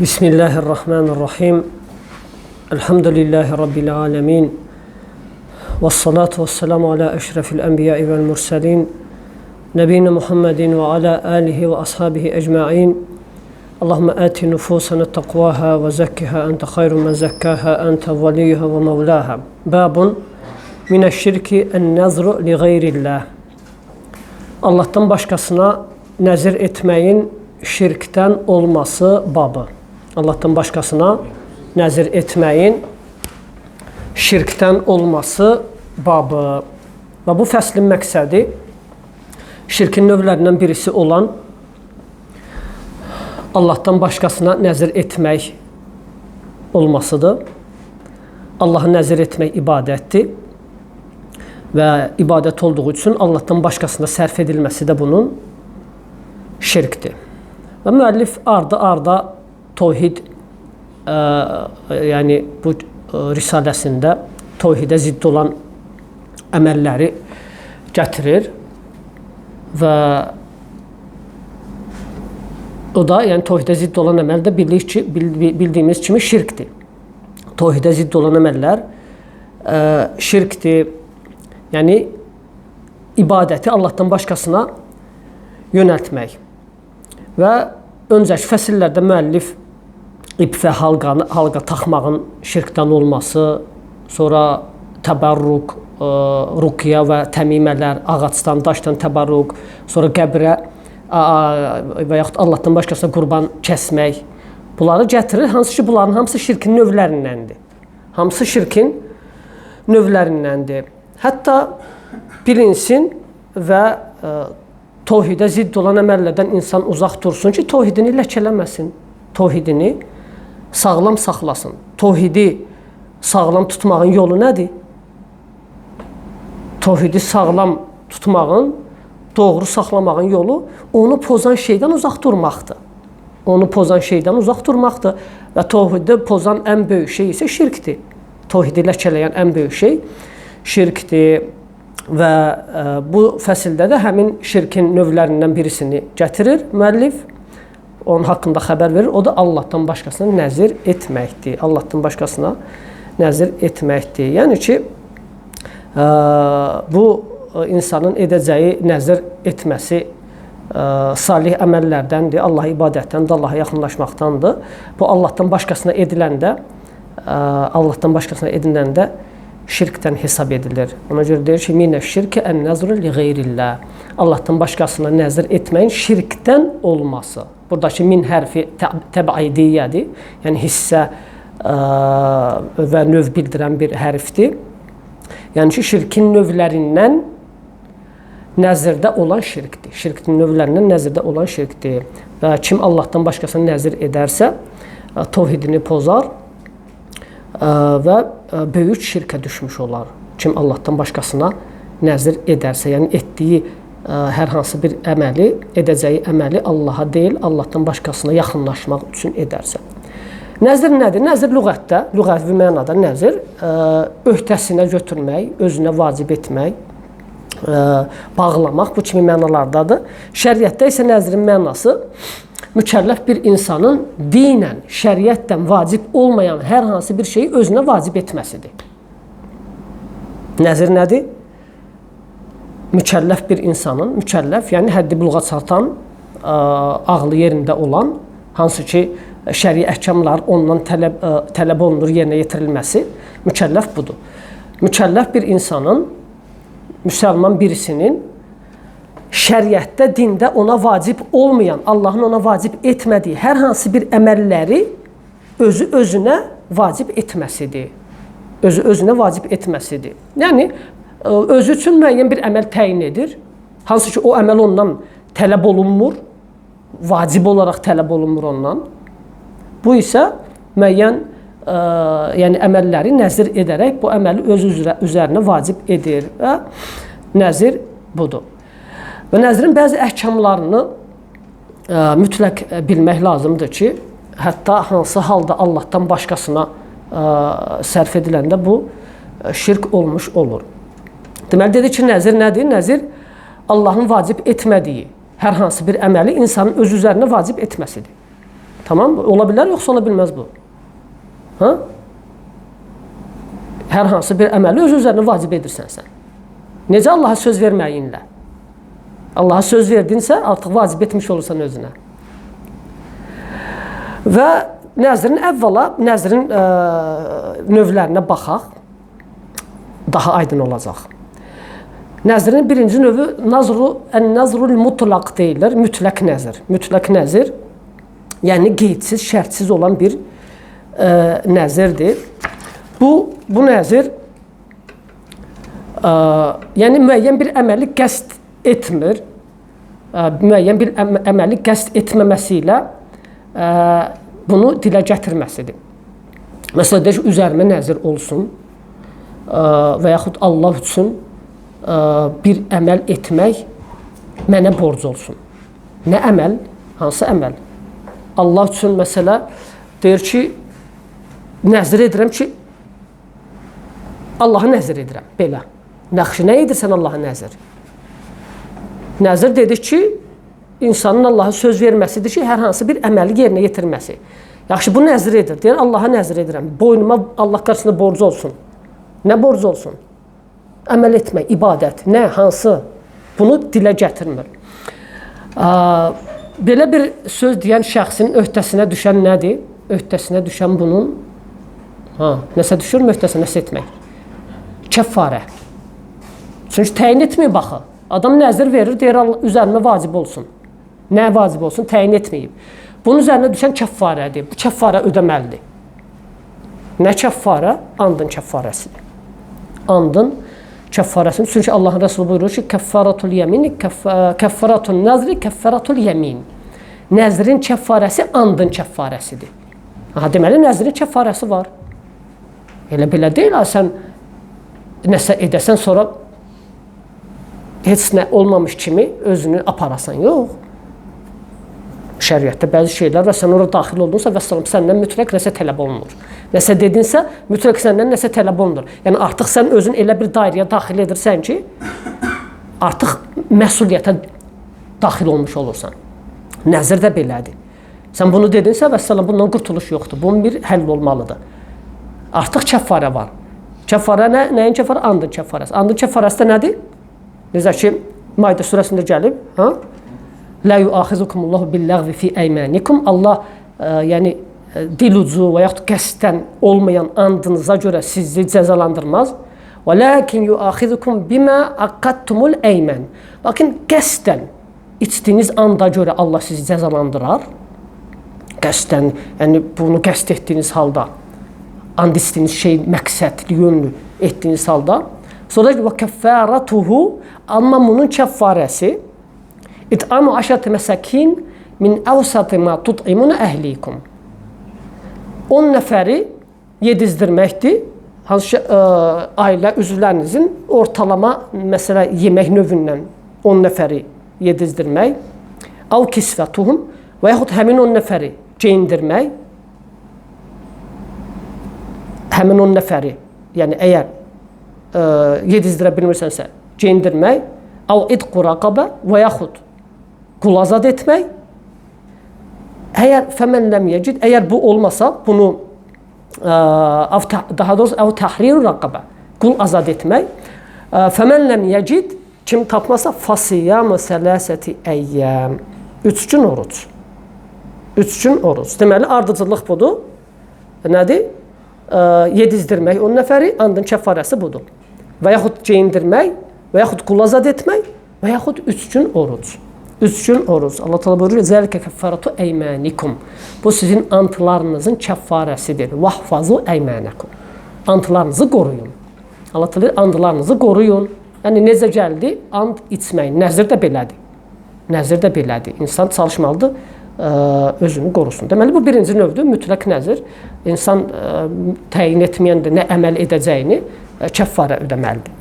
Bismillahirrahmanirrahim. Elhamdülillahi Rabbil alemin. Vessalatu vesselamu ala eşrefil enbiyai vel murselin. Nebine Muhammedin ve ala alihi ve ashabihi ecma'in. Allahümme ati nufusana takvaha ve zekkiha ente hayrun men zekkaha ente veliyuha ve mevlaha. Babun mineşşirki en-nezru li gayrillah. Allah'tan başkasına nezir etmeyin şirkten olması babı. Allah'tan başkasına nezir etməyin şirkdən olması babı. Və bu fəslin məqsədi şirkin növlərindən birisi olan Allah'tan başqasına nəzir etmək olmasıdır. Allah'a nəzir etmək ibadətdir və ibadət olduğu üçün Allah'tan başqasına sərf edilməsi də bunun şirkdir. Və müəllif arda Tövhid yəni bu risaləsində tövhidə zidd olan əməlləri gətirir və o da yəni tövhidə zidd olan əməl də bildiyimiz kimi şirkdir. Tövhidə zidd olan əməllər şirkdir. Yəni ibadəti Allah'tan başqasına yönəltmək. Və öncəki fəsillərdə müəllif ip və halqa taxmağın şirkdən olması, sonra təbərrük, ruqya və təmimələr, ağacdan, daşdan təbərrük, sonra qəbrə və yaxud Allah'tan başqasına qurban kəsmək. Bunları gətirir, hansı ki bunların hamısı şirkin növlərindəndir. Hamısı şirkin növlərindəndir. Hətta bilinsin və tövhidə zidd olan əməllərdən insan uzaq dursun ki, tövhidini ləkələməsin. Tövhidini sağlam saxlasın. Tövhidi sağlam tutmağın yolu nədir? Tövhidi sağlam tutmağın, doğru saxlamağın yolu onu pozan şeydən uzaq durmaqdır. Onu pozan şeydən uzaq durmaqdır və tövhidi pozan ən böyük şey isə şirkdir. Tövhidi ləkələyən ən böyük şey şirkdir. Və bu fəsildə də həmin şirkin növlərindən birisini gətirir müəllif. Onun haqqında xəbər verir. O da Allah'tan başqasına nəzir etməkdir. Allah'tan başqasına nəzir etməkdir. Yəni ki, bu insanın edəcəyi nəzir etməsi salih əməllərdəndir. Allaha ibadətdəndir, Allaha yaxınlaşmaqdandır. Bu Allah'tan başqasına ediləndə, şirkdən hesab edilir. Ona görə deyir ki, minəşşirki ən-nəzru li qeyrillah. Allah'tan başqasına nəzir etməyin şirkdən olması. Buradakı min hərfi təbəidiyyədir. Yəni hissə və növ bildirən bir hərfdir. Yəni ki, şirkin növlərindən nəzirdə olan şirkdir. Şirkin növlərindən nəzirdə olan şirkdir. Və kim Allah'tan başqasına nəzir edərsə, tövhidini pozar və böyük şirkə düşmüş olar. Kim Allah'tan başqasına nəzir edərsə, yəni etdiyi hər hansı bir əməli, edəcəyi əməli Allaha deyil, Allah'tan başqasına yaxınlaşmaq üçün edərsə. Nəzir nədir? Nəzir lüğətdə, lüğəvi mənada nəzir, öhdəsinə götürmək, özünə vacib etmək, bağlamaq bu kimi mənalardadır. Şəriətdə isə nəzrin mənası mükəlləf bir insanın dinən, şəriətdən vacib olmayan hər hansı bir şeyi özünə vacib etməsidir. Nəzir nədir? Mükəlləf bir insanın, mükəlləf, yəni həddi buluğa çatan, ağlı yerində olan, hansı ki, şəri əhkamlar ondan tələb olunur, yerinə yetirilməsi, mükəlləf budur. Mükəlləf bir insanın, müsəlman birisinin şəriətdə, dində ona vacib olmayan, Allahın ona vacib etmədiyi hər hansı bir əməlləri özünə vacib etməsidir. Özünə vacib etməsidir. Yəni, özü üçün müəyyən bir əməl təyin edir. Hansı ki, o əməl ondan tələb olunmur, vacib olaraq tələb olunmur ondan. Bu isə müəyyən yəni əməlləri nəzir edərək bu əməli öz üzərinə vacib edir və nəzir budur. Və nəzrin bəzi əhkamlarını mütləq bilmək lazımdır ki, hətta hansı halda Allah'tan başqasına sərf ediləndə bu şirk olmuş olur. Deməli, dedi ki, nəzir nədir? Nəzir Allahın vacib etmədiyi hər hansı bir əməli insanın öz üzərinə vacib etməsidir. Tamam? Ola bilər, yoxsa ola bilməz bu. Ha? Hər hansı bir əməli öz üzərinə vacib edirsən sən. Necə Allaha söz verməyinlə? Allaha söz verdinsə, artıq vacib etmiş olursan özünə. Və nəzrin əvvəla, nəzrin növlərinə baxaq, daha aydın olacaq. Nəzrin birinci növü ən-nəzrul mutlaq deyilir, mütləq nəzr. Mütləq nəzr, yəni qeydsiz, şərtsiz olan bir nəzrdir. Bu nəzr yəni müəyyən bir əməli qəsd etmir. Müəyyən bir əməli qəsd etməməsi ilə bunu dilə gətirməsidir. Məsələn, deyək, üzərimə nəzr olsun və yaxud Allah üçün bir əməl etmək mənə borc olsun. Nə əməl? Hansı əməl? Allah üçün məsələ deyir ki, nəzr edirəm ki, Allaha nəzr edirəm, belə. Yaxşı, nə edirsən Allaha nəzr? Nəzr dedik ki, insanın Allaha söz verməsidir ki, hər hansı bir əməli yerinə yetirməsi. Yaxşı, bu nəzr edir. Deyir, Allaha nəzr edirəm. Boynuma Allah qarşısında borcu olsun. Nə borcu olsun? Əməl etmək, ibadət. Nə, hansı? Bunu dilə gətirmir. Belə bir söz deyən şəxsin öhdəsinə düşən nədir? Öhdəsinə düşən bunun nəsə düşür, öhdəsinə nəsə etmək. Kəffarə. Çünki təyin etməyib baxı. Adam nəzir verir, deyir, üzərimə vacib olsun. Nə vacib olsun? Təyin etməyib. Bunun üzərinə düşən kəffarədir. Bu kəffarə ödəməlidir. Nə kəffarə? Andın kəffarəsidir. Andın kəffarəsidir. Çünki Allahın Rəsulü buyurur ki, kəffaratul yəmin, kəffaratul nəzri, kəffaratul yəmin. Nəzrin kəffarəsi andın kəffarəsidir. Deməli, nəzrin kəffarəsi var. Elə belə deyil, sən nəsə edəsən, sonra heç nə olmamış kimi özünü aparasan. Yox. Şəriətdə bəzi şeylər və sən orada daxil oldunsa və səndən mütləq nəsə tələb olunur. Nəsə dedinsə, mütləq səndən nəsə tələb olunur. Yəni, artıq sən özün elə bir dairəyə daxil edirsən ki, artıq məsuliyyətə daxil olmuş olursan. Nəzir də belədir. Sən bunu dedinsə və bundan qurtuluş yoxdur. Bunun bir həll olmalıdır. Artıq kəffarə var. Kəffarə nəyin kəffarə? Andın kəffarəsi. Andın kəffarəsi də nədir? Necə ki, Maide surəsində gəlib. Lə yuaxizukumullahu billəğvi fi əymanikum. Allah yəni dilucu və yaxud qəsdən olmayan andınıza görə sizi cəzalandırmaz. Və lakin yuaxizukum bimə aqadtumul əymən. Lakin qəsdən içdiyiniz anda görə Allah sizi cəzalandırar. Qəsdən, yəni bunu qəsd etdiyiniz halda, and istiyiniz şey məqsədli, yönlü etdiyiniz halda. Sonra və kəffəratuhu, amma bunun kəffarəsi İt'amu aşatı məsəkin min əvsatı ma tut'imuna əhlikum. 10 nəfəri yedizdirməkdir. Hansı ailə üzvlərinizin ortalama məsələ yemək növündən 10 nəfəri yedizdirmək. Av kisvətuhum və yaxud həmin 10 nəfəri geyindirmək. Həmin 10 nəfəri, yəni əgər yedizdirə bilmirsənsə geyindirmək. Av idqu raqabə və yaxud qul azad etmək. Əgər fəmən ləm yecid, əgər bu olmasa, bunu daha doğrusu əv təhriru raqabə, qul azad etmək. Fəmən ləm yecid, kim tapmasa, fasiyamı sələsəti əyyəm, 3 gün oruc. 3 gün oruc. Deməli, ardıcıllıq budur. Nədir? Yedizdirmək 10 nəfəri, andın kəffarəsi budur. Və yaxud geyindirmək, və yaxud qul azad etmək, və yaxud 3 gün oruc. 3 gün oruc. Allah Teala buyurur: "Zəlikə kəffaratu əymanikum." Bu sizin antlarınızın kəffarəsidir. Vahfazu əymanakum. Antlarınızı qoruyun. Allah Teala antlarınızı qoruyun. Yəni necə gəldi? Ant içmək. Nəzir də belədir. Nəzir də belədir. İnsan çalışmalıdır özünü qorusun. Deməli bu birinci növdür, mütləq nəzir. İnsan təyin etməyəndə nə əməl edəcəyini kəffarə ödəməlidir.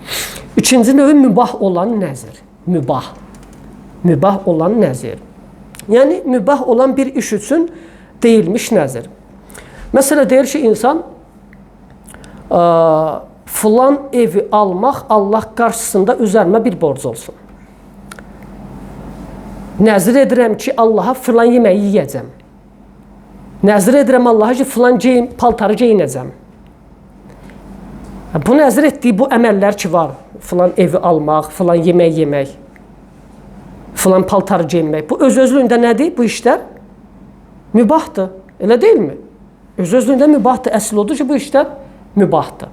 İkinci növü mübah olan nəzir. Mübah. Mübah olan nəzir. Yəni, mübah olan bir iş üçün deyilmiş nəzir. Məsələ deyir ki, insan filan evi almaq Allah qarşısında üzərimə bir borc olsun. Nəzir edirəm ki, Allaha filan yeməyi yiyəcəm. Nəzr edirəm Allaha ki, filan paltarı geyinəcəm. Bu nəzr etdiyi bu əməllər ki var, filan evi almaq, filan yemək yemək, filan paltarı geyinmək. Bu öz-özlüyündə nədir bu işlər? Mübahdır, elə deyilmi? Öz-özlüyündə mübahdır, əsl odur ki, bu işlər mübahdır.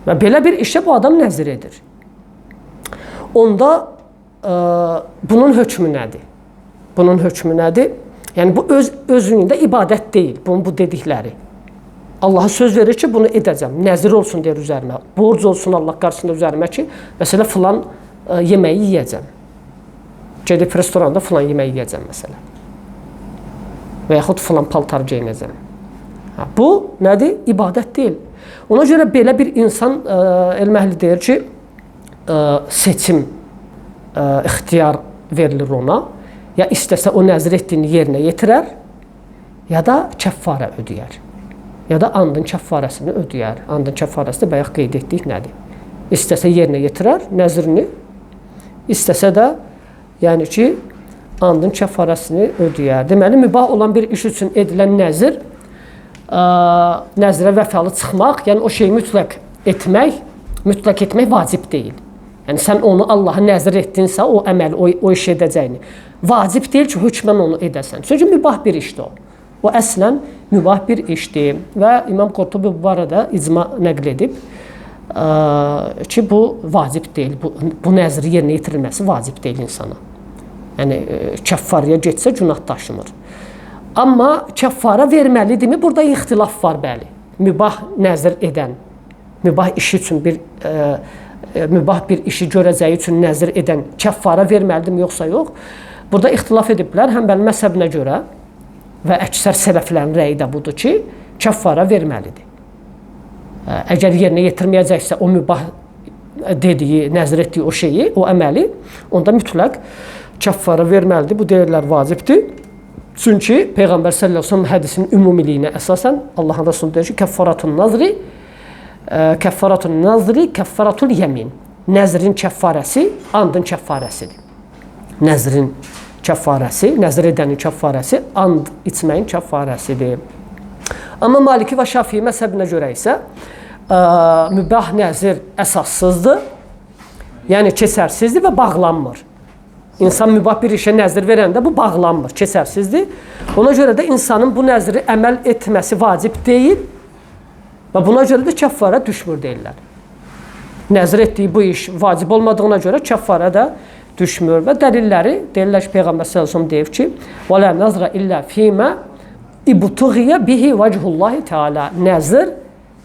Və belə bir işə bu adam nəzr edir. Onda bunun hökmü nədir? Bunun hökmü nədir? Yəni bu özlüyündə ibadət deyil, bunun bu dedikləri. Allaha söz verir ki, bunu edəcəm. Nəzir olsun deyir üzərimə. Borc olsun Allah qarşısında üzərimə ki, məsələ filan yeməyi yeyəcəm. Gedib restoranda filan yeməyi yeyəcəm məsələ. Və yaxud filan paltar geyinəcəm. Bu nədir? İbadət deyil. Ona görə belə bir insan elm əhli deyir ki, seçim, ixtiyar verilir ona. Ya istəsə o nəzr etdiyini yerinə yetirər, ya da kəffarə ödəyər. Ya da andın kəffarəsini ödəyər. Andın kəffarəsi də bayaq qeyd etdik nədir? İstəsə yerinə yetirər nəzrini, istəsə də yəni ki, andın kəffarəsini ödəyər. Deməli, mübah olan bir iş üçün edilən nəzr, nəzrə vəfalı çıxmaq, yəni o şeyi mütləq etmək vacib deyil. Yəni sən onu Allaha nəzr etdinsə, o əməl, o iş edəcəyini. Vacib deyil ki, hökmən onu edəsən. Çünki mübah bir işdir o. O əslən mübah bir işdir. Və İmam Qurtubi bu barədə icma nəql edib ki, bu vacib deyil. Bu nəzri yerinə yetirilməsi vacib deyil insana. Yəni, kəffarəyə getsə günah daşımır. Amma kəffara verməlidirmi? Burada ixtilaf var, bəli. Mübah nəzr edən, mübah işi üçün mübah bir işi görəcəyi üçün nəzr edən kəffara verməlidirmi, yoxsa yox? Burada ixtilaf ediblər, Həmbəli məzhəbinə görə və əksər sələflərin rəyi də budur ki, kəffara verməlidir. Əgər yerinə yetirməyəcəksə o mübah dediyi, nəzr etdiyi o şeyi, o əməli, onda mütləq kəffara verməlidir. Bu deyirlər vacibdir. Çünki Peyğəmbər sallallahu əleyhi və səlləm hədisinin ümumiliyinə əsasən Allahın Rəsulü deyir ki, kəffaratun nazri, kəffaratul yemin. Nəzrin kəffarəsi andın kəffarəsidir. Nəzrin kəffarəsi, nəzr edənin kəffarəsi and içməyin kəffarəsidir. Amma Maliki və Şafii məzhəbinə görə isə mübah nəzr əsassızdır, yəni keçərsizdir və bağlanmır. İnsan mübah bir işə nəzr verəndə bu bağlanmır, keçərsizdir. Ona görə də insanın bu nəzri əməl etməsi vacib deyil və buna görə də kəffara düşmür deyirlər. Nəzr etdiyi bu iş vacib olmadığına görə kəffara da düşmür və dəlilləri deyirlər ki, Peyğəmbər sallallahu əleyhi və səlləm deyib ki: "Və la nazra illa fima ibtughiya bihi vechullahi Teala." Nəzr,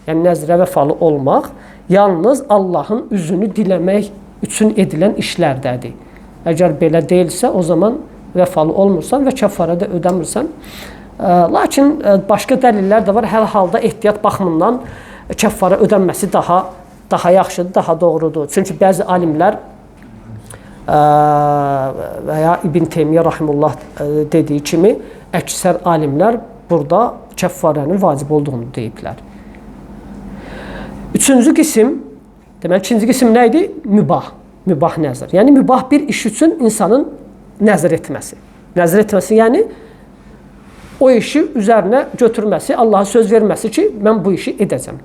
yəni nəzrə vəfalı olmaq yalnız Allahın üzünü diləmək üçün edilən işlərdədir. Əgər belə deyilsə, o zaman vəfalı olmursan və kəffara da ödəmirsən. Lakin başqa dəlillər də var. Hər halda ehtiyat baxımından kəffara ödənməsi daha yaxşıdır, daha doğrudur. Çünki bəzi alimlər və ya İbn Teymiyyə rahimehullah dediyi kimi əksər alimlər burada kəffarənin vacib olduğunu deyiblər. Üçüncü qism, deməli ikinci qism nə idi? Mübah nəzr. Yəni mübah bir iş üçün insanın nəzr etməsi. Nəzr etməsi yəni o işi üzərinə götürməsi, Allaha söz verməsi ki, mən bu işi edəcəm.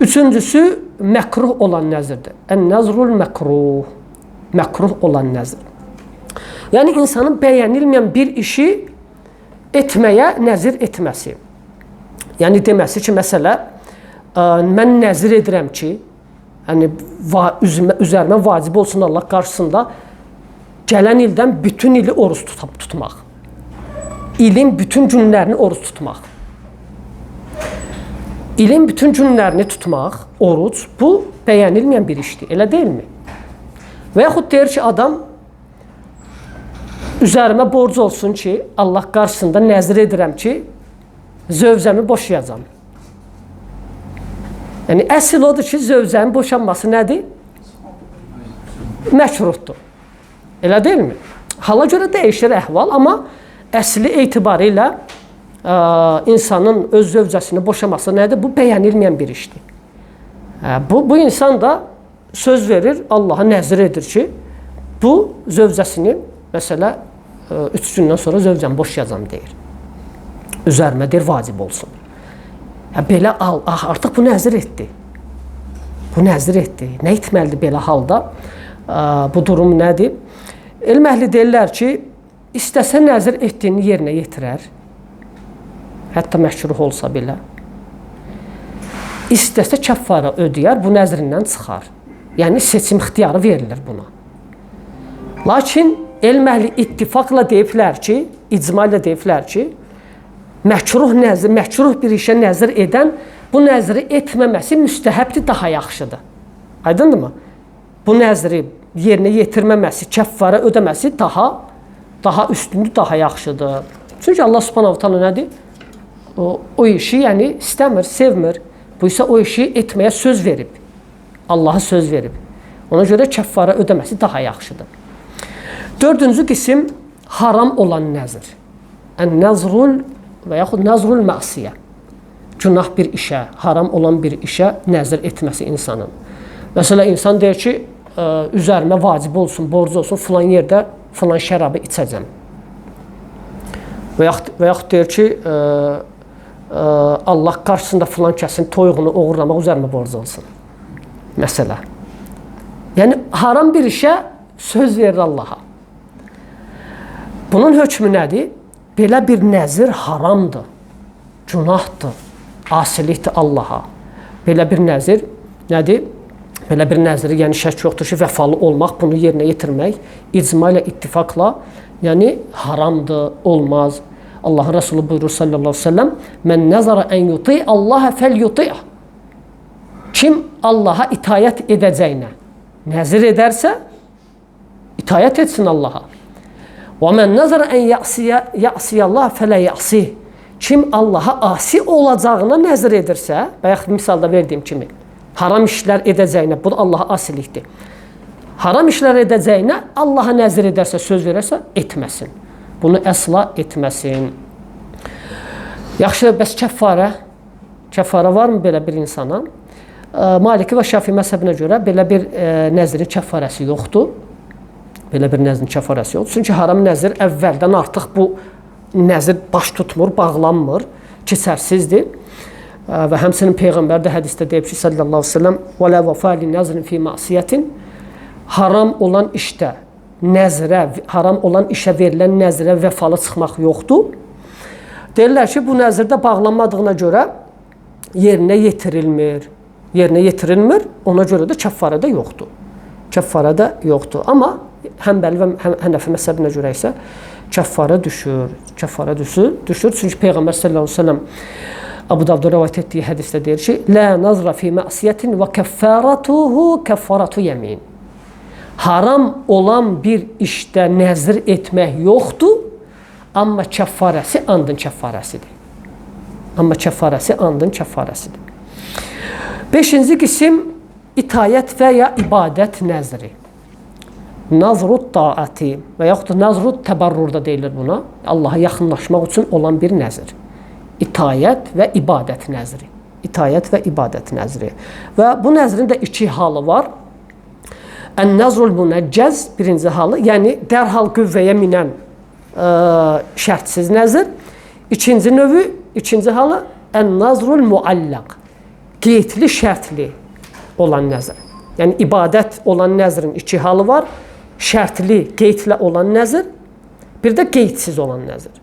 Üçüncüsü məkruh olan nəzrdir. Ən-nəzrul məkruh. Məkruh olan nəzr. Yəni insanın bəyənilməyən bir işi etməyə nəzr etməsi. Yəni deməsi ki, məsələ mən nəzr edirəm ki, yəni üzərimə vacib olsun Allah qarşısında gələn ildən bütün ili oruç tutmaq. İlin bütün günlərini oruç tutmaq. İlin bütün günlərini tutmaq, oruc, bu bəyənilməyən bir işdir, elə deyilmi? Və yaxud deyir ki, adam üzərimə borc olsun ki, Allah qarşısında nəzr edirəm ki, zövcəmi boşayacam. Yəni, əsl odur ki, zövcənin boşanması nədir? Məkruhdur. Elə deyilmi? Hala görə dəyişir əhval, amma əsli etibarilə insanın öz zövcəsini boşaması nədir? Bu bəyənilməyən bir işdir. Bu insan da söz verir, Allaha nəzr edir ki, bu zövcəsini, məsələ, 3 gündən sonra zövcəmi boşayacam deyir. üzərimə deyir vacib olsun. Belə artıq bu nəzir etdi. Bu nəzir etdi. Nə etməlidir belə halda? Bu durum nədir? Elm əhli deyirlər ki, istəsə nəzir etdiyini yerinə yetirər. Hətta məhkruh olsa belə. İstəsə kəffara ödəyər, bu nəzrindən çıxar. Yəni seçim ixtiyarı verilir buna. Lakin elm əhli ittifaqla deyiblər ki, icma ilə deyiblər ki, məhkruh bir işə nəzir edən bu nəzri etməməsi müstəhəbdir, daha yaxşıdır. Aydındırmı? Bu nəzri yerinə yetirməməsi, kəffara ödəməsi daha üstündür, daha yaxşıdır. Çünki Allah Subhanahu taala nədir? O işi yəni istəmir, sevmir. Bu isə o işi etməyə söz verib. Allah'a söz verib. Ona görə kəffara ödəməsi daha yaxşıdır. Dördüncü qism haram olan nəzir. Ən-nəzrul və yaxud nəzrul məsiyə. Günah bir işə, haram olan bir işə nəzir etməsi insanın. Məsələn, insan deyir ki, üzərimə vacib olsun, borc olsun, filan yerdə filan şərabı içəcəm. Və yaxud deyir ki, Allah qarşısında filan kəsin toyuğunu oğurlamaq üzərimə borc olsun. Məsələ. Yəni, haram bir işə söz verir Allaha. Bunun hökmü nədir? Belə bir nəzir haramdır, günahdır, asilikdir Allaha. Belə bir nəzir nədir? Belə bir nəziri, yəni şək yoxdur ki, vəfalı olmaq, bunu yerinə yetirmək, icma ilə, ittifaqla, yəni haramdır, olmaz. Allahın Resulü buyurur sallallahu aleyhi ve sellem, mən nəzara ən yuti' Allah'a fəl yuti'. Kim Allaha itayət edəcəyinə nəzir edərsə, itayət etsin Allaha. Və mən nəzara ən ya'siyə Allah fələ ya'sih. Kim Allaha asi olacağına nəzir edirsə, bayaq misalda verdiyim kimi, haram işlər edəcəyinə, bu da Allaha asilikdir. Haram işlər edəcəyinə Allaha nəzir edərsə, söz verərsə, etməsin. Bunu əsla etməsin. Yaxşı, bəs kəffara? Kəffara varmı belə bir insana? Maliki və Şafii məzhəbinə görə belə bir nəzrin kəffarəsi yoxdur. Belə bir nəzrin kəffarəsi yoxdur. Çünki haram nəzir əvvəldən artıq bu nəzir baş tutmur, bağlanmır, keçərsizdir. Və həmçinin Peyğəmbər də hədisdə deyib ki, sallallahu aleyhi ve sellem وَلَا وَفَا لِنَزْرٍ فِي مَعْصِيَةٍ haram olan işdə nəzrə, haram olan işə verilən nəzrə vəfalı çıxmaq yoxdur. Deyirlər ki, bu nəzirdə bağlanmadığına görə yerinə yetirilmir. Yerinə yetirilmir, ona görə də kəffara da yoxdur. Kəffara da yoxdur. Amma Həmbəli və Hənəfi məzhəbinə görə isə kəffara düşür. Kəffara düşür. Çünki Peyğəmbər sallallahu əleyhi və səlləm Abu Davud rivayet etdiyi hədisdə deyir ki, "La nazra fi ma'siyatin və kaffaratuhu kaffaratu yamin." Haram olan bir işdə nəzir etmək yoxdur, amma kəffarəsi andın kəffarəsidir. Amma kəffarəsi andın kəffarəsidir. Beşinci qism itayət və ya ibadət nəzri. Nazrut taati və yaxud da nazrut təbarrur da deyilir buna. Allaha yaxınlaşmaq üçün olan bir nəzir. İtayət və ibadət nəzri. İtayət və ibadət nəzri. Və bu nəzrin də iki halı var. Ən-nəzrul munəccəz birinci halı, yəni dərhal qüvvəyə minən şərtsiz nəzir. İkinci növü, ikinci halı ən-nəzrul muallaq. Qeydli, şərtli olan nəzir. Yəni ibadət olan nəzrin iki halı var. Şərtli, qeydlə olan nəzir, bir də qeydsiz olan nəzir.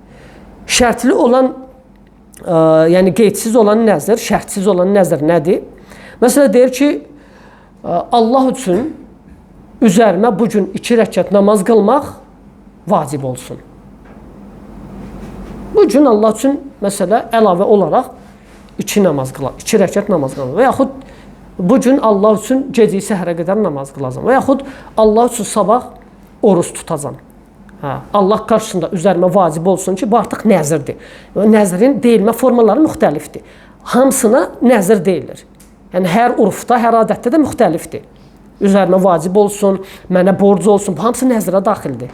Şərtli olan, yəni qeydsiz olan nəzir, şərtsiz olan nəzir nədir? Məsələn, deyir ki, Allah üçün üzərimə bu gün 2 rəkət namaz qılmaq vacib olsun. Bu gün Allah üçün, məsələ, əlavə olaraq 2 rəkət namaz qılmaq. Və yaxud bu gün Allah üçün gecə səhərə qədər namaz qılacam. Və yaxud Allah üçün sabah oruç tutacam. Allah qarşısında üzərimə vacib olsun ki, bu artıq nəzirdir. Nəzrin deyilmə formaları müxtəlifdir. Hamısına nəzir deyilir. Yəni, hər urfda, hər adətdə də müxtəlifdir. Üzərimə vacib olsun, mənə borc olsun, bu hamısı nəzirə daxildir.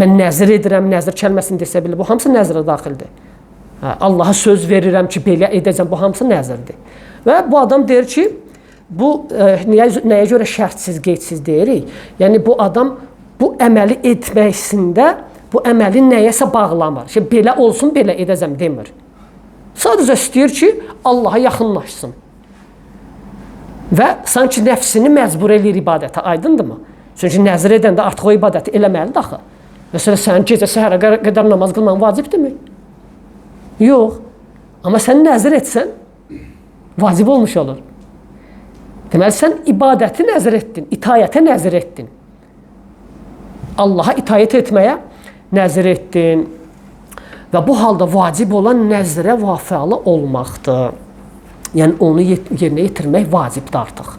Mən nəzir edirəm, nəzir kəlməsini desə bilir, bu hamısı nəzirə daxildir. Allaha söz verirəm ki, belə edəcəm, bu hamısı nəzirdir. Və bu adam deyir ki, bu nəyə görə şərtsiz, qeydsiz deyirik? Yəni bu adam bu əməli etməsində, bu əməli nəyəsə bağlamır. Belə olsun, belə edəcəm demir. Sadəcə istəyir ki, Allaha yaxınlaşsın. Və sanki nəfsini məcbur eləyir ibadətə, aydındırmı? Çünki nəzir edəndə artıq o ibadəti eləməlidir axı. Məsələn, sənin gecə səhərə qədər namaz qılman vacibdirmi? Yox. Amma sən nəzir etsən, vacib olmuş olur. Deməli, sən ibadəti nəzir etdin, itayətə nəzir etdin. Allaha itayət etməyə nəzir etdin. Və bu halda vacib olan nəzrə vafəli olmaqdır. Yəni, onu yerinə yetirmək vacibdir artıq.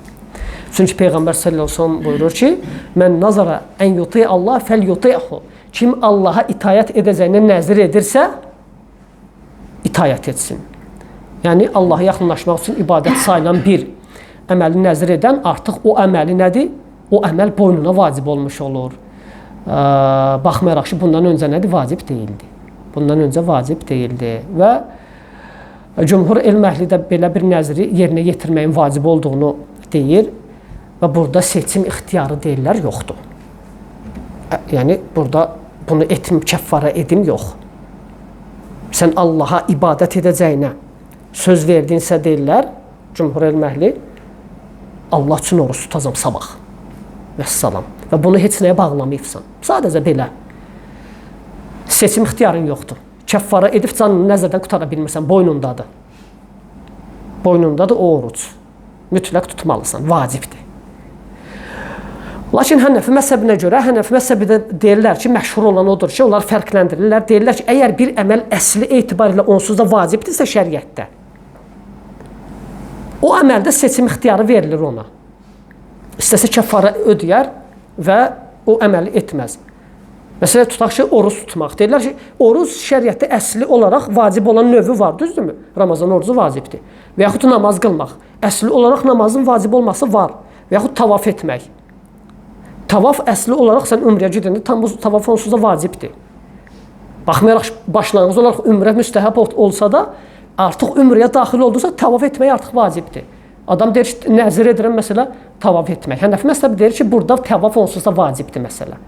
Çünki Peyğəmbər sallallahu əleyhi və səlləm buyurur ki, "Mən nazara en yuti Allah fel yuti'hu." Kim Allaha itayət edəcəyinə nəzir edirsə, itayət etsin. Yəni, Allaha yaxınlaşmaq üçün ibadət sayılan bir əməli nəzir edən artıq o əməli nədir? O əməl boynuna vacib olmuş olur. Baxmayaraq ki, bundan öncə nədir? Vacib deyildi. Bundan öncə vacib deyildi. Və cümhur elm əhli də belə bir nəzri yerinə yetirməyin vacib olduğunu deyir. Və burada seçim ixtiyarı deyirlər, yoxdur. Yəni, burada bunu etim, kəffara edim, yox. Sən Allaha ibadət edəcəyinə söz verdinsə deyirlər, cümhur elm əhli, Allah üçün oruç tutacam sabah. Vəssalam. Və bunu heç nəyə bağlamayıbsan. Sadəcə belə. Seçim ixtiyarın yoxdur. Kəffara edib canını nəzərdən qutara bilmirsən, boynundadır. Boynundadır o oruc. Mütləq tutmalısan, vacibdir. Lakin Hənəfi məzhəbinə görə, Hənəfi məzhəbində deyirlər ki, məşhur olan odur ki, onlar fərqləndirirlər. Deyirlər ki, əgər bir əməl əsli etibarilə onsuz da vacibdirsə şəriətdə, o əməldə seçim ixtiyarı verilir ona. İstəsə kəffara ödəyər və o əməli etməz. Məsələn, tutaq ki, oruç tutmaq. Deyirlər ki, oruç şəriətdə əsli olaraq vacib olan növü var, düzdürmü? Ramazan orucu vacibdir. Və yaxud namaz qılmaq. Əsli olaraq namazın vacib olması var. Və yaxud tavaf etmək. Tavaf əsli olaraq sən ümrəyə gedəndə tavaf onsuz da vacibdir. Baxmayaraq başlanğıc olaraq ümrə müstəhəb olsa da, artıq ümrəyə daxil oldusa, tavaf etmək artıq vacibdir. Adam deyir ki, nəzir edirəm məsələ tavaf etmək. Hənəfi məzhəbi deyir ki, burada tavaf onsuz da vacibdir məsələ.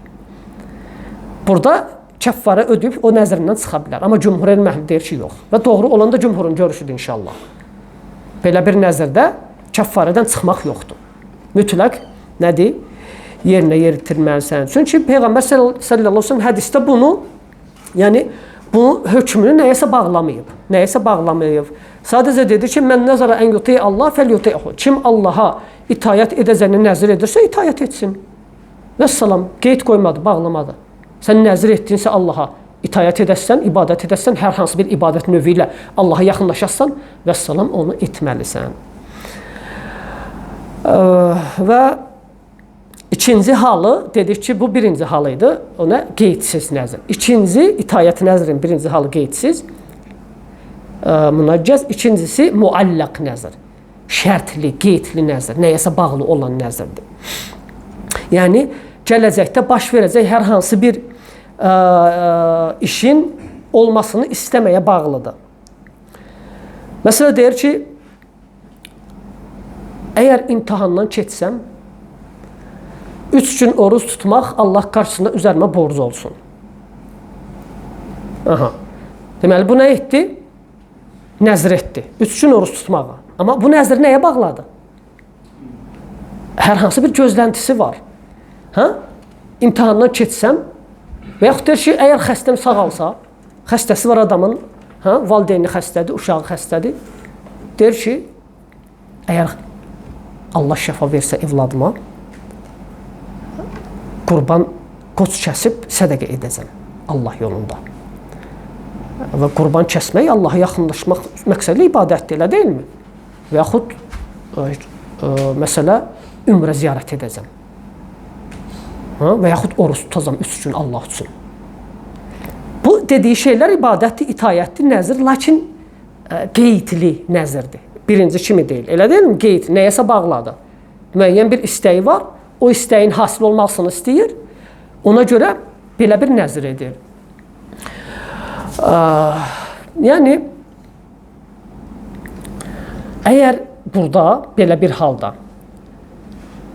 Burada kəffara ödəyib o nəzrindən çıxa bilər. Amma cümhur elm əhli deyir ki, yox. Və doğru olan da cümhurun görüşüdür inşallah. Belə bir nəzirdə kəffaradan çıxmaq yoxdur. Mütləq nədir? Yerinə yetirməlisən. Çünki Peyğəmbər sallallahu əleyhi və səlləm hədisdə bunu, yəni bu hökmünü nəyəsə bağlamayıb. Nəyəsə bağlamayıb. Sadəcə dedi ki, "Mən nəzara en yuti Allah fel yuti'hu." Kim Allaha itayət edəcəyini nəzir edirsə, itayət etsin. Vəssalam, qeyd qoymadı, bağlamadı. Sən nəzir etdinsə Allaha itayət edəsən, ibadət edəsən, hər hansı bir ibadət növü ilə Allaha yaxınlaşasan, vəssalam, onu etməlisən. Və İkinci halı, dedik ki, bu birinci halı idi, ona qeydsiz nəzr. İkinci, itayət nəzrin birinci halı qeydsiz, münaccəz. İkincisi, muallaq nəzr. Şərtli, qeydli nəzr, nəyəsə bağlı olan nəzrdir. Yəni, gələcəkdə baş verəcək hər hansı bir işin olmasını istəməyə bağlıdır. Məsələn, deyir ki, əgər imtihandan keçsəm, 3 gün oruç tutmaq Allah qarşısında üzərimə borc olsun. Aha. Deməli, bu nə etdi? Nəzr etdi. 3 gün oruç tutmağa. Amma bu nəzr nəyə bağladı? Hər hansı bir gözləntisi var. İmtihandan keçsəm və yaxud deyir ki, əgər xəstəm sağalsa, xəstəsi var adamın, valideyni xəstədir, uşağı xəstədir. Deyir ki, əgər Allah şəfa versə evladıma, qurban qoç kəsib sədəqə edəcəm Allah yolunda. Və qurban kəsmək Allaha yaxınlaşmaq məqsədli ibadətdir, elə deyilmi? Və yaxud məsələ ümrə ziyarət edəcəm. Və yaxud oruç tutacam 3 gün Allah üçün. Bu dediyi şeylər ibadətdir, itayətdir, nəzir, lakin qeydli nəzirdir. Birinci kimi deyil, elə deyilmi? Qeyd, nəyəsə bağladı. Müəyyən bir istəyi var, o istəyin hasil olmasını istəyir, ona görə belə bir nəzir edir. Yəni, əgər burada belə bir halda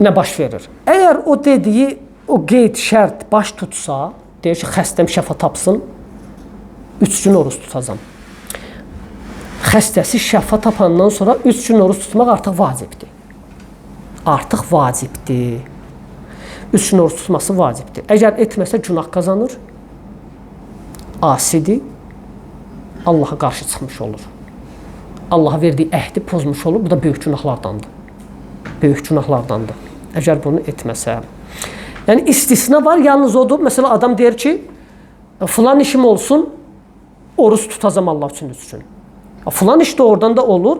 nə baş verir? Əgər o dediyi, o qeyd şərt baş tutsa, deyir ki, xəstəm şəfa tapsın, 3 gün oruç tutacam. Xəstəsi şəfa tapandan sonra 3 gün oruç tutmaq artıq vacibdir. Artıq vacibdir. 3 gün oruç tutması vacibdir. Əgər etməsə günah qazanır, asidir, Allaha qarşı çıxmış olur. Allaha verdiyi əhdi pozmuş olur. Bu da böyük günahlardandır. Böyük günahlardandır. Əgər bunu etməsə. Yəni istisna var, yalnız odur. Məsələn, adam deyir ki, filan işim olsun, oruç tutacam Allah üçün 3 gün. Filan iş də oradan da olur.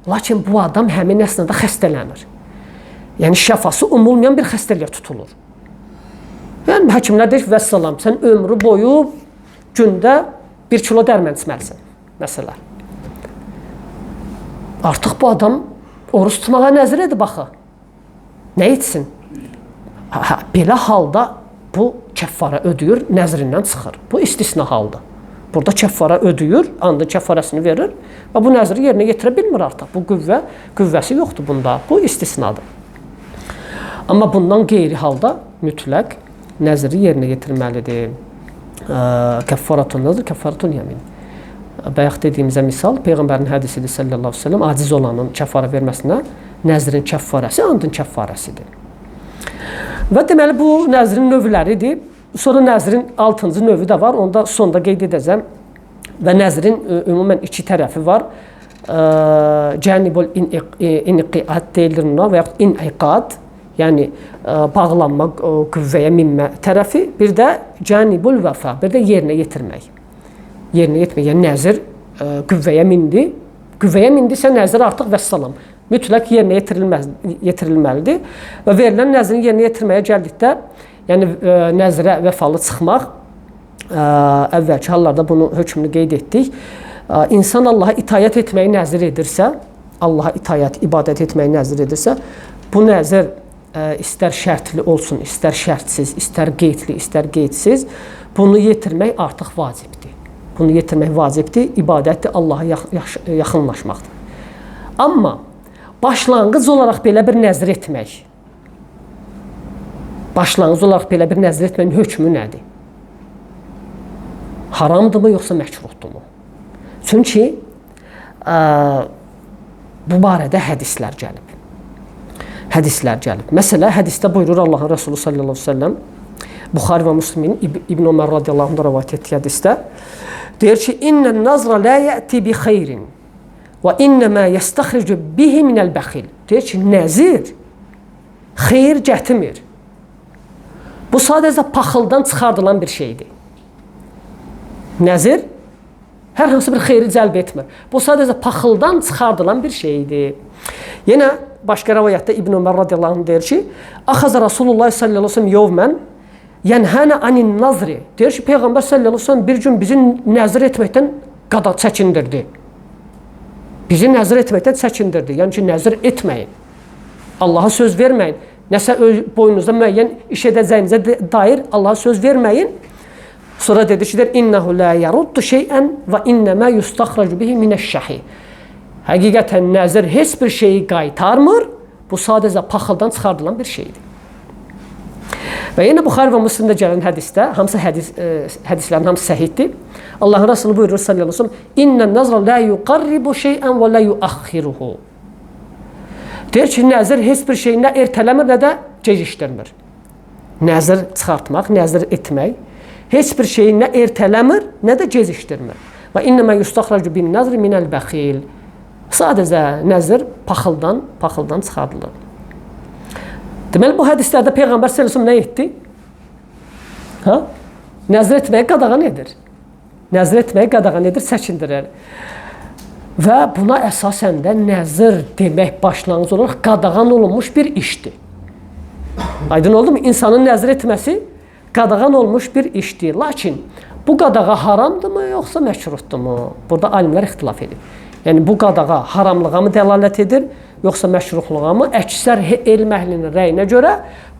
Lakin bu adam həmin əsnada xəstələnir. Yəni şəfası umulmayan bir xəstəliyə tutulur. Yəni həkimlər deyir ki, vəssalam, sən ömrü boyu gündə 1 kilo dərman içməlisən. Məsələn. Artıq bu adam oruç tutmağa nəzir edib axı. Nə etsin? Belə halda bu kəffara ödəyir, nəzrindən çıxır. Bu istisna haldır. Burada kəffara ödəyir, anda kəffarəsini verir və bu nəzri yerinə yetirə bilmir artıq. Bu qüvvəsi yoxdur bunda. Bu istisnadır. Amma bundan qeyri halda mütləq nəzri yerinə yetirməlidir. Kəffaratun nəzr, kəffaratun yamin. Bayaq dediyimizə misal, Peyğəmbərin hədisidir sallallahu əleyhi və səlləm, aciz olanın kəffara verməsinə nəzrin kəffarəsi andın kəffarəsidir. Və deməli bu nəzrin növləridir. Sonra nəzrin 6-cı növü də var, onu da sonda qeyd edəcəm. Və nəzrin ümumən 2 tərəfi var. Cənibul inqiad deyilir buna və yaxud iniqad, yəni bağlanma, qüvvəyə minmə tərəfi. Bir də cənibul vəfa, bir də yerinə yetirmək. Yerinə yetirmək, yəni nəzir qüvvəyə mindi. Qüvvəyə mindisə nəzir artıq vəssalam. Mütləq yerinə yetirilməlidir. Və verilən nəzrin yerinə yetirməyə gəldikdə, yəni nəzrə vəfalı çıxmaq, əvvəlki hallarda bunu hökmünü qeyd etdik. İnsan Allaha itayət etməyi nəzir edirsə, Allaha itayət, ibadət etməyi nəzir edirsə, bu nəzir istər şərtli olsun, istər şərtsiz, istər qeydli, istər qeydsiz, bunu yetirmək artıq vacibdir. Bunu yetirmək vacibdir, ibadətdir, Allaha yaxınlaşmaqdır. Amma başlanğıc olaraq belə bir nəzr etmək, hökmü nədir? Haramdırmı, yoxsa məkruhdurmu? Çünki bu barədə hədislər gəlib. Məsələn, hədisdə buyurur Allahın Rəsulü sallallahu əleyhi və səlləm, Buxari və Müslimin İbn Ömər radiyallahu anh rivayet etdiyi hədisdə deyir ki, İnnən nazra la yəti bi xeyrin və innəmə yəstəxricu bihi minəl bəxil. Deyir ki, nəzir xeyir gətirmir. Bu sadəcə paxıldan çıxardılan bir şeydir. Nəzir hər hansı bir xeyri cəlb etmir. Bu sadəcə paxıldan çıxardılan bir şeydir. Yenə başqa rivayətdə İbn Ömər radiyallahu anh deyir ki, Axaza Rasulullah sallallahu əleyhi və səlləm yevmən yenhana anin nazri. Deyir ki, Peyğəmbər sallallahu əleyhi və səlləm bir gün bizi nəzir etməkdən çəkindirdi. Yəni ki, nəzir etməyin. Allaha söz verməyin. Nəsə boynunuzda müəyyən iş edəcəyinizə dair Allaha söz verməyin. Sonra dedi ki, İnnehu la yaruddu şey'ən və innəmə yustaxracu bihi minəş-şəhi. Həqiqətən nəzir heç bir şeyi qaytarmır. Bu sadəcə paxıldan çıxardılan bir şeydir. Və yenə Buxari və Müslimdə gələn hədisdə, hədislərin hamısı səhihdir. Allahın Rəsulü buyurur sallallahu əleyhi və səlləm: "İnnən nazra la yuqarribu şey'ən və la yuaxxiruhu." Deyir ki, nəzir heç bir şeyi nə ertələmir, nə də gecikdirmir. Nəzir çıxartmaq, nəzir etmək heç bir şeyi nə ertələmir, nə də gecikdirmir. Və innəmə yustaxracu bin nazri minəl bəxil. Sadəcə nəzir paxıldan çıxardılır. Deməli, bu hədislərdə Peyğəmbər sallallahu əleyhi və səlləm nə etdi? Nəzir etməyi qadağan edir, çəkindirir. Və buna əsasən də nəzir demək başlanğıc olaraq qadağan olunmuş bir işdir. Aydın oldu mu? İnsanın nəzir etməsi qadağan olmuş bir işdir. Lakin bu qadağa haramdırmı, yoxsa məşruhdurmu? Burada alimlər ixtilaf edir. Yəni bu qadağa haramlığa mı dəlalət edir, yoxsa məşruhluğa mı? Əksər elm əhlinin rəyinə görə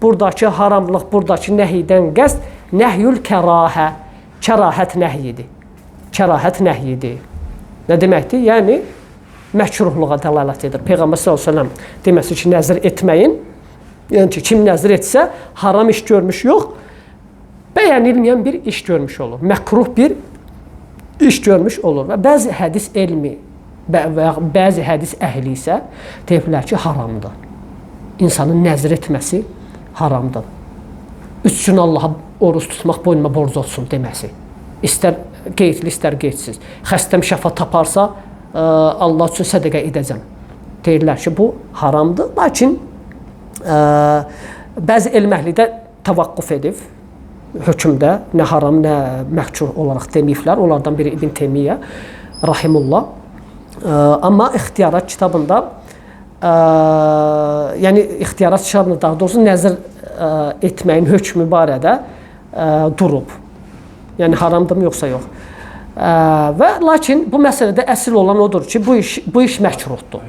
buradakı haramlıq, buradakı nəhyidən qəsd nəhyül kərahə, kərahət nəhyidir. Nə deməkdir? Yəni məkruhluğa dəlalət edir. Peyğəmbər sallallahu əleyhi və səlləm deməsi ki, nəzir etməyin. Yəni ki, kim nəzir etsə haram iş görmüş yox, bəyənilməyən bir iş görmüş olur. Məkruh bir iş görmüş olur. Və bəzi hədis elmi və bəzi hədis əhli isə deyirlər ki, haramdır. İnsanın nəzr etməsi haramdır. 3 gün Allaha oruç tutmaq boynuma borc olsun deməsi. İstər qeydli, istər qeydsiz. Xəstəm şəfa taparsa, Allah üçün sədəqə edəcəm. Deyirlər ki, bu haramdır. Lakin bəzi elm əhli də təvaqquf edib hökmdə, nə haram, nə məhcuh olaraq deməyiblər. Onlardan biri İbn Teymiyyə rahimullah. Amma ixtiyarat kitabında, yəni ixtiyarat kitabında daha doğrusu nəzr etməyin hökmü barədə durub. Yəni haramdır yoxsa yox. Və lakin bu məsələdə əsl olan odur ki, bu iş məkruhdur.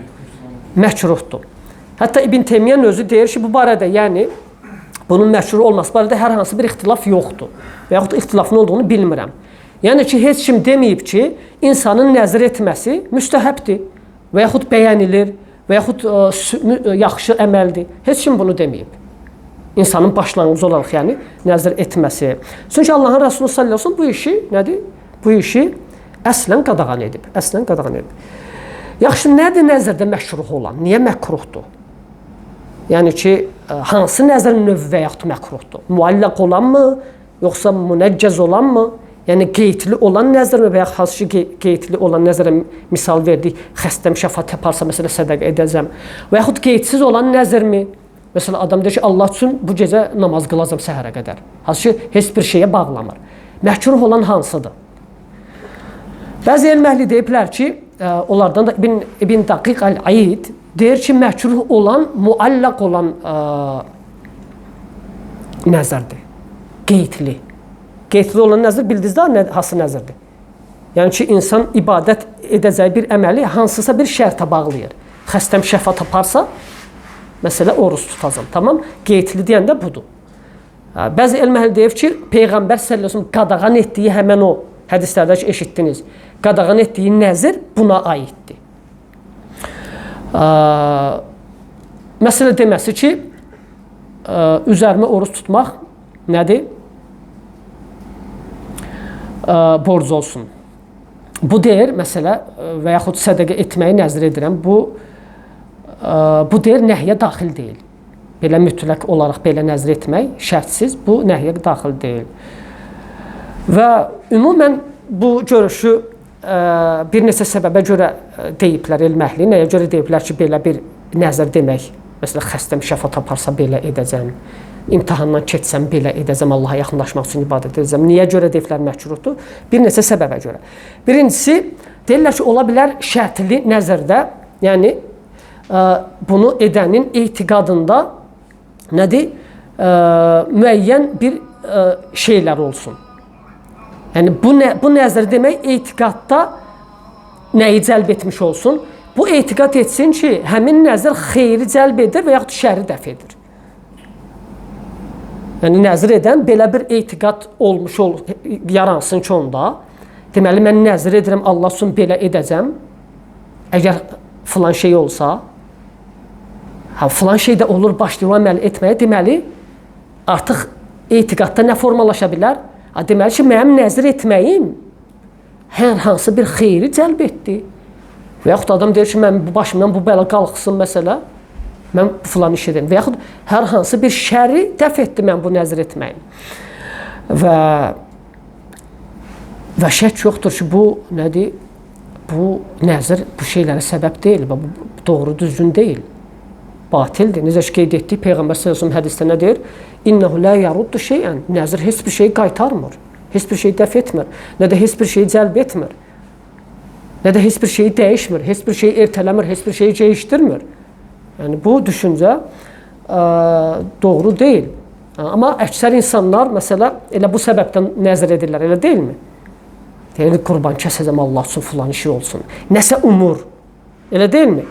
Məkruhdur. Hətta İbn Teymiyyə özü deyir ki, bu barədə, yəni bunun məkruh olması barədə hər hansı bir ixtilaf yoxdur. Və yaxud da ixtilafın olduğunu bilmirəm. Yəni ki, heç kim deməyib ki, insanın nəzr etməsi müstəhəbdir və yaxud bəyənilir və yaxud yaxşı əməldir. Heç kim bunu deməyib. İnsanın başlanğıcı olaraq, yəni nəzr etməsi. Çünki Allahın Rəsulü sallallahu əleyhi və səlləm bu işi nədir? Bu işi əslən qadağan edib. Əslən qadağan edib. Yaxşı, nədir nəzrdə məkruh olan? Niyə məkruhdur? Yəni ki, hansı nəzr növü və yaxud məkruhdur? Muallaq olanmı, yoxsa munəccəz olanmı? Yəni qeydli olan nəzr və yaxud hansı ki, qeydli olan nəzrə misal verdik, xəstəm şəfa taparsa məsələ sədəqə edəcəm. Və yaxud qeydsiz olan nəzrmi? Məsələn, adam deyir ki, Allah üçün bu gecə namaz qılacam səhərə qədər. Hansı ki, heç bir şeyə bağlamır. Məkruh olan hansıdır? Bəzi elm əhli deyiblər ki, onlardan da İbn Daqiq Əl-Aid deyir ki, məkruh olan, muallaq olan nəzərdir. Qeydli. Qeydli olan nəzər bildiniz də hansı nəzərdir? Yəni ki, insan ibadət edəcəyi bir əməli hansısa bir şərtə bağlayır. Xəstəm şəfa taparsa, məsələ oruç tutacam. Tamam? Qeydli deyən də budur. Bəzi elm əhli deyir ki, Peyğəmbər sallallahu əleyhi və səlləm qadağan etdiyi həmin o hədislərdə ki, eşitdiniz. Qadağan etdiyi nəzr buna aiddir. Məsələ deməsi ki, üzərimə oruç tutmaq nədir? Borc olsun. Bu deyir, məsələ və yaxud sədəqə etməyi nəzr edirəm. Bu deyir, nəhyə daxil deyil. Belə mütləq olaraq belə nəzr etmək şərtsiz, bu nəhyə daxil deyil. Və ümumən bu görüşü bir neçə səbəbə görə deyiblər elm əhli. Nəyə görə deyiblər ki, belə bir nəzr demək, məsələn, xəstəm şəfa taparsa belə edəcəm, imtahandan keçsəm belə edəcəm, Allaha yaxınlaşmaq üçün ibadət edəcəm. Niyə görə deyiblər məkruhdur? Bir neçə səbəbə görə. Birincisi, deyirlər ki, ola bilər şərtli nəzərdə, yəni bunu edənin etiqadında nədir? Müəyyən bir şeylər olsun. Yəni bu nəzər demək etiqadda nəyi cəlb etmiş olsun? Bu etiqad etsin ki, həmin nəzər xeyri cəlb edir və yaxud şəri dəf edir. Yəni nəzr edən belə bir etiqad olmuş yaransın ki onda. Deməli mən nəzr edirəm Allah üçün belə edəcəm. Əgər filan şey olsa, filan şey də olur, başlayır əməl etməyə, deməli artıq etiqadda nə formalaşa bilər? Deməli ki, mənim nəzr etməyim hər hansı bir xeyri cəlb etdi. Və yaxud adam deyir ki, başımdan bu bəla qalxsın məsələ, mən filan iş edirəm. Və yaxud hər hansı bir şəri dəf etdi mən bu nəzr etməyim. Və şək yoxdur ki, bu nədir? Bu nəzr bu şeylərə səbəb deyil, bu doğru düzgün deyil. Batildir. Necə ki, qeyd etdik, Peyğəmbər sallallahu əleyhi və səlləm hədisdə nə deyir? İnnehu la yaruddu şey'an. Nəzr heç bir şey qaytarmır. Heç bir şey dəf etmir. Nə də heç bir şey cəlb etmir. Nə də heç bir şey dəyişmir. Heç bir şey ertələmir. Heç bir şey dəyişdirmir. Yəni bu düşüncə doğru deyil. Amma əksər insanlar məsələ elə bu səbəbdən nəzr edirlər, elə deyilmi? Deyir, qurban kəsəcəm Allah üçün filan işi olsun. Nəsə umur. Elə deyilmi?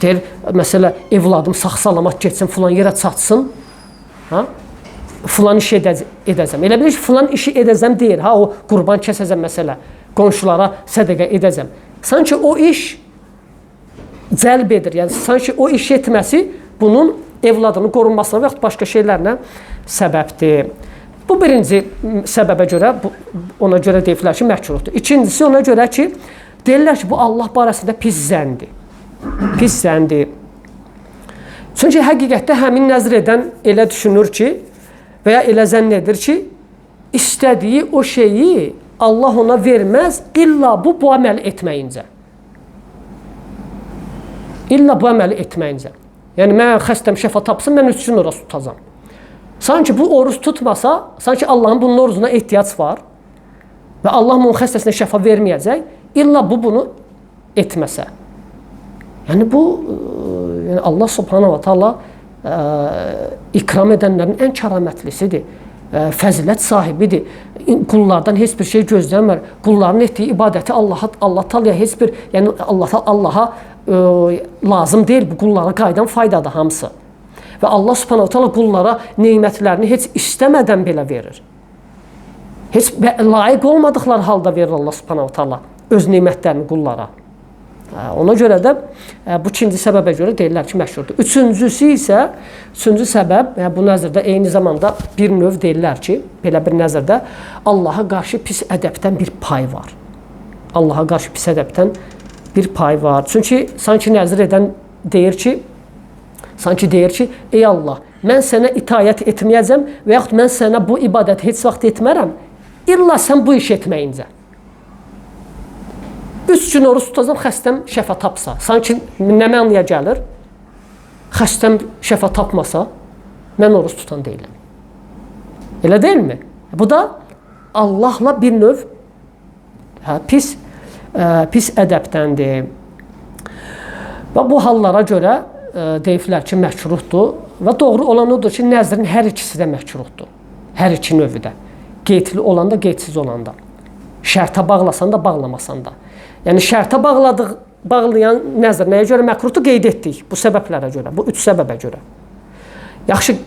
Deyir, məsələ evladım sağ-salamat getsin, filan yerə çatsın. Filan işi edəcəm. Elə bilir ki, filan işi edəcəm deyir. O qurban kəsəcəm məsələ. Qonşulara sədəqə edəcəm. Sanki o iş cəlb edir. Yəni sanki o iş etməsi bunun evladının qorunmasına və yaxud başqa şeylərlə səbəbdir. Bu birinci səbəbə görə, ona görə deyirlər ki, məkruhdur. İkincisi ona görə ki, deyirlər ki, bu Allah barəsində pis zəndir. Pis zəndir. Çünki həqiqətdə həmin nəzr edən elə düşünür ki, və ya elə zənn edir ki, istədiyi o şeyi Allah ona verməz, illa bu əməli etməyincə. İlla bu əməli etməyincə. Yəni, mən xəstəm şəfa tapsın, mən 3 gün oruç tutacam. Sanki bu oruç tutmasa, sanki Allahın bunun orucuna ehtiyac var və Allah bunun xəstəsinə şəfa verməyəcək, illa bu bunu etməsə. Yəni, bu Allah subhanahu wa ta'ala ikram edənlərin ən kəramətlisidir, fəzilət sahibidir. Qullardan heç bir şey gözləmir. Qulların etdiyi ibadəti Allah Taala'ya heç bir, yəni Allaha lazım deyil, bu qullara qayıdan faydadır hamısı. Və Allah subhanahu ta'ala qullara neymətlərini heç istəmədən belə verir. Heç layiq olmadıqları halda verir Allah subhanahu ta'ala öz neymətlərini qullara. Ona görə də bu ikinci səbəbə görə deyirlər ki, məşhurdur. Üçüncü səbəb, bu nəzərdə eyni zamanda bir növ deyirlər ki, belə bir nəzərdə Allaha qarşı pis ədəbdən bir pay var. Allaha qarşı pis ədəbdən bir pay var. Çünki sanki nəzir edən deyir ki, ey Allah, mən sənə itayət etməyəcəm və yaxud mən sənə bu ibadəti heç vaxt etmərəm, illa sən bu iş etməyincə. 3 gün oruç tutacam, xəstəm şəfa tapsa. Sanki nə mənaya gəlir? Xəstəm şəfa tapmasa, mən oruç tutan deyiləm. Elə deyilmi? Bu da Allahla bir növ pis ədəbdəndir. Və bu hallara görə deyiblər ki, məkruhdur və doğru olan odur ki, nəzrin hər ikisi də məkruhdur. Hər iki növü də. Qeydli olanda, qeydsiz olanda. Şərtə bağlasan da, bağlamasan da. Yəni, şərtə bağlayan nəzr nəyə görə məkruhdur? Qeyd etdik bu səbəblərə görə, bu 3 səbəbə görə. Yaxşı,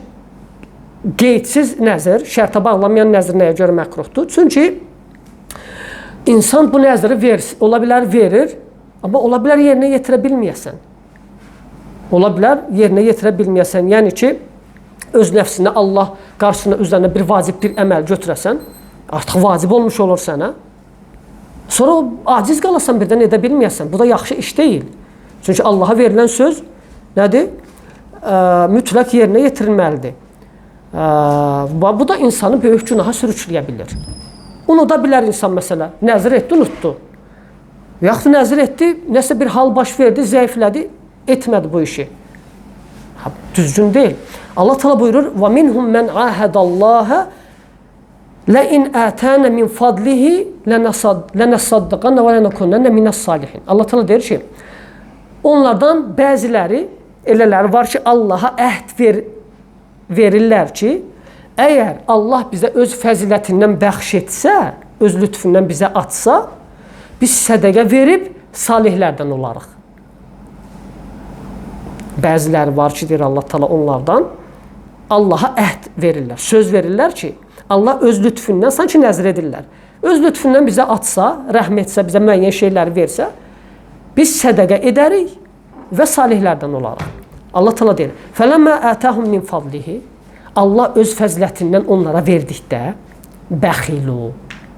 qeydsiz nəzr, şərtə bağlamayan nəzr nəyə görə məkruhdur? Çünki insan bu nəzri ola bilər verir, amma ola bilər yerinə yetirə bilməyəsən. Ola bilər yerinə yetirə bilməyəsən. Yəni ki, öz nəfsinə Allah qarşısına üzərinə bir vacib bir əməl götürəsən, artıq vacib olmuş olur sənə. Sonra aciz qalasan birdən edə bilməyəsən. Bu da yaxşı iş deyil. Çünki Allaha verilən söz nədir? Mütləq yerinə yetirilməlidir. Bu da insanı böyük günaha sürükləyə bilir. Unuda bilər insan məsələ. Nəzir etdi, unutdu. Yaxud nəzir etdi, nəsə bir hal baş verdi, zəiflədi, etmədi bu işi. Düzgün deyil. Allah Teala buyurur: "Və minhum men ahadallaha la in atana min fadlihi lanasaddaqanna və lanakunanna minas salihin." Allah Teala deyir ki, onlardan bəziləri elələri var ki, Allaha əhd verirlər ki, əgər Allah bizə öz fəzilətindən bəxş etsə, öz lütfündən bizə atsa, biz sədəqə verib salihlərdən olarıq. Bəziləri var ki, deyir Allah Teala onlardan Allaha əhd verirlər, söz verirlər ki, Allah öz lütfündən sanki nəzr edirlər. Öz lütfündən bizə atsa, rəhm etsə, bizə müəyyən şeyləri versə, biz sədəqə edərik və salihlərdən olarıq. Allah Teala deyir: "Fələmmə ətahum min fadlihi." Allah öz fəzilətindən onlara verdikdə bəxilu,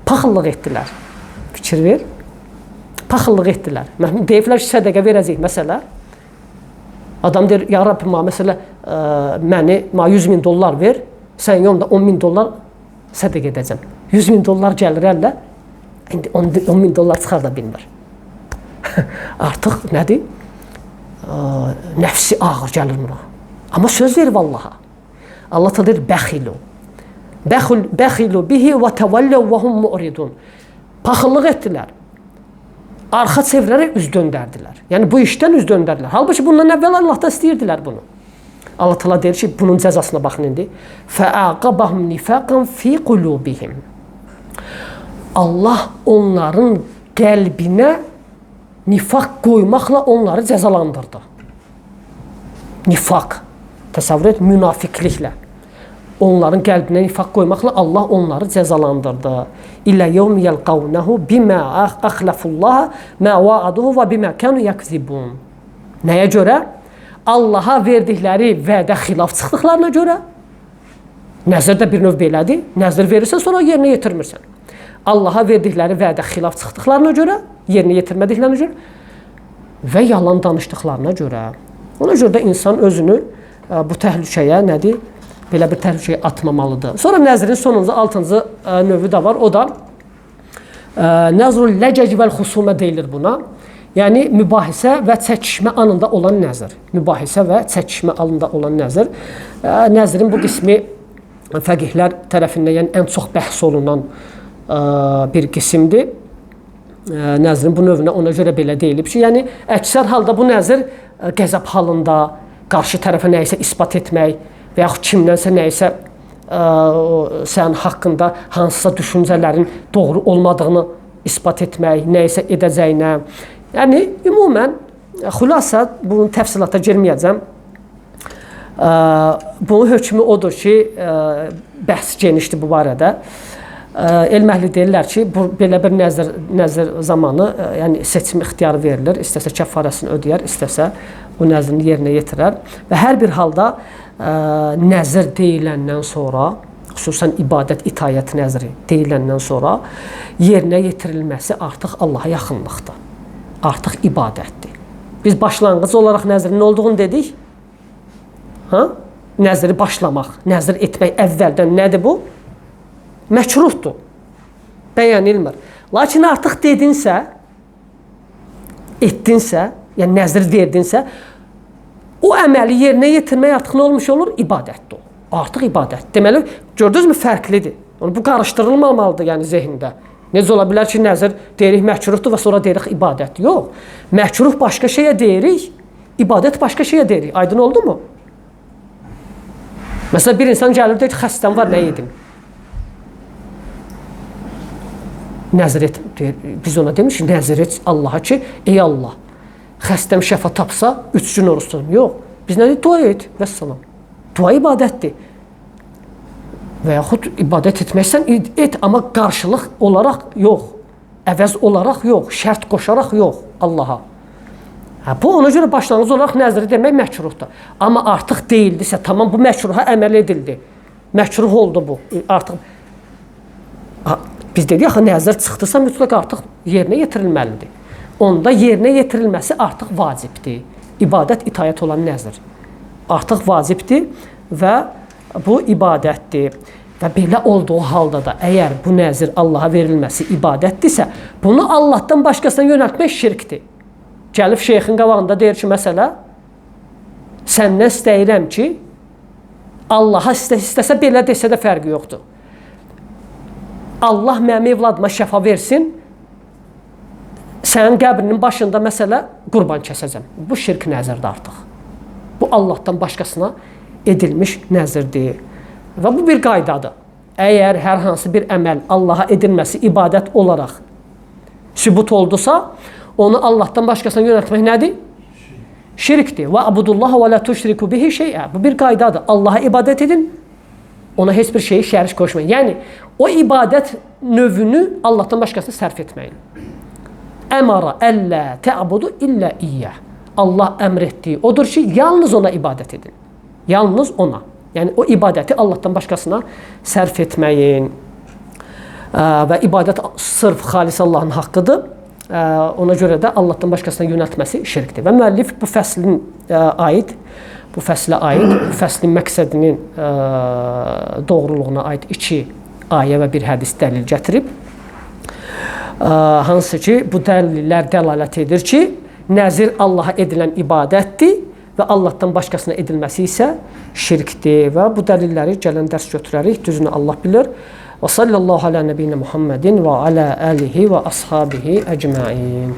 paxıllıq etdilər. Fikir ver. Paxıllıq etdilər. Deyiblər ki, sədəqə verəcək məsələ. Adam deyir: "Ya Rabbi, məsələ məni $100,000 ver, sən yolda $10,000 sədəqə edəcəm." $100,000 gəlir əllə, indi $10,000 çıxar da bilmir. Artıq nədir? Nəfsi ağır gəlir buna. Amma söz verib Allaha. Allah da deyir: "Bəxilu. Bəxilu bihi və təvəlləv və hum mu'ridun." Paxıllıq etdilər. Arxa çevirərək üz döndərdilər. Yəni bu işdən üz döndərdilər. Halbuki bundan əvvəl Allahdan istəyirdilər bunu. Allah Teala deyir ki, bunun cəzasına baxın indi. Fəaqabahum nifaqan fi qulubihim. Allah onların qəlbinə nifaq qoymaqla onları cəzalandırdı. Nifaq. Təsəvvür et, münafiqliklə. Onların qəlbinə nifaq qoymaqla Allah onları cəzalandırdı. İlə yevmi yəlqavnehu bimə əxləfullaha mə vaaduhu və bimə kənu yəkzibun. Nəyə görə? Allaha verdikləri vədə xilaf çıxdıqlarına görə. Nəzr də bir növ belədir. Nəzr verirsən, sonra yerinə yetirmirsən. Allaha verdikləri vədə xilaf çıxdıqlarına görə, yerinə yetirmədiklərinə görə və yalan danışdıqlarına görə. Ona görə də insan özünü bu təhlükəyə nədir? Belə bir təhlükəyə atmamalıdır. Sonra nəzrin sonuncu 6-cı növü də var. O da nəzrul ləcəc vəl xusumə deyilir buna. Yəni mübahisə və çəkişmə anında olan nəzr. Mübahisə və çəkişmə anında olan nəzr. Nəzrin bu qismi fəqihlər tərəfindən yəni ən çox bəhs olunan bir qismdir. Nəzrin bu növünə ona görə belə deyilib ki, yəni əksər halda bu nəzr qəzəb halında qarşı tərəfə nəyisə isbat etmək və yaxud kimdənsə nəyisə sənin haqqında hansısa düşüncələrin doğru olmadığını isbat etmək, nəyisə edəcəyinə. Yəni ümumən xülasə bunun təfsilata girməyəcəm. Bunun hökmü odur ki, bəhs genişdir bu barədə. Elm əhli deyirlər ki, belə bir nəzr zamanı yəni seçim ixtiyarı verilir. İstəsə kəffarəsini ödəyər, istəsə bu nəzrini yerinə yetirər. Və hər bir halda nəzr deyiləndən sonra, xüsusən ibadət, itayət nəzri deyiləndən sonra yerinə yetirilməsi artıq Allaha yaxınlıqdır. Artıq ibadətdir. Biz başlanğıc olaraq nəzrin nə olduğunu dedik. Nəzri başlamaq, nəzr etmək əvvəldən nədir bu? Məkruhdur. Bəyənilmir. Lakin artıq dedinsə, etdinsə, yəni nəzr verdinsə, o əməli yerinə yetirmək artıq nə olmuş olur? İbadətdir o. Artıq ibadət. Deməli, gördünüzmü, fərqlidir. Bu qarışdırılmamalıdır yəni zehində. Necə ola bilər ki, nəzr deyirik məkruhdur və sonra deyirik ibadət. Yox. Məkruh başqa şeyə deyirik, ibadət başqa şeyə deyirik. Aydın oldu mu? Məsələn, bir insan gəlir deyir ki, xəstəm var, nə yedim? Nəzr et, deyir. Biz ona demişik, nəzr et Allaha ki, ey Allah, xəstəm şəfa tapsa, 3 gün oruç tutum. Yox. Biz nə deyik? Dua et. Vəssalam. Dua ibadətdir. Və yaxud ibadət etməksən et, amma qarşılıq olaraq yox, əvəz olaraq yox, şərt qoşaraq yox Allaha. Bu ona görə başlanğıc olaraq nəzri demək məkruhdur. Amma artıq deyildisə, tamam bu məkruha əməl edildi. Məkruh oldu bu. Artıq biz dedik axı nəzr çıxdısa mütləq artıq yerinə yetirilməlidir. Onda yerinə yetirilməsi artıq vacibdir. İbadət, itayət olan nəzr artıq vacibdir və bu ibadətdir. Və belə olduğu halda da əgər bu nəzr Allaha verilməsi ibadətdirsə, bunu Allahdan başqasına yönəltmək şirkdir. Gəlib şeyxin qabağında deyir ki, məsələ, səndən istəyirəm ki, Allaha istəsə belə desə də fərqi yoxdur. Allah mənim evladıma şəfa versin, sənin qəbrinin başında məsələ qurban kəsəcəm. Bu şirk nəzrdir artıq. Bu Allahdan başqasına edilmiş nəzrdir. Və bu bir qaydadır. Əgər hər hansı bir əməl Allaha edilməsi ibadət olaraq sübut oldusa, onu Allahdan başqasına yönəltmək nədir? Şirkdir. Və abudullaha və la tuşriku bihi şey'a. Bu bir qaydadır. Allaha ibadət edin, ona heç bir şeyi şərik qoşmayın. Yəni, o ibadət növünü Allahdan başqasına sərf etməyin. Əmara əllə tə'budu illə iyyəh. Allah əmr etdiyi odur ki, yalnız ona ibadət edin. Yalnız ona. Yəni, o ibadəti Allahdan başqasına sərf etməyin. Və ibadət sırf xalis Allahın haqqıdır. Ona görə də Allahdan başqasına yönəltməsi şirkdir. Və müəllif bu fəslin aid, bu fəslin məqsədinin doğruluğuna aid 2 ayə və 1 hədis dəlil gətirib. Hansı ki, bu dəlillər dəlalət edir ki, nəzir Allaha edilən ibadətdir və Allahdan başqasına edilməsi isə şirkdir. Və bu dəlilləri gələn dərs götürərik, düzünü Allah bilir. Və sallallahu alə nəbiyyinə Muhammedin və alə əlihi və ashabihi əcmain.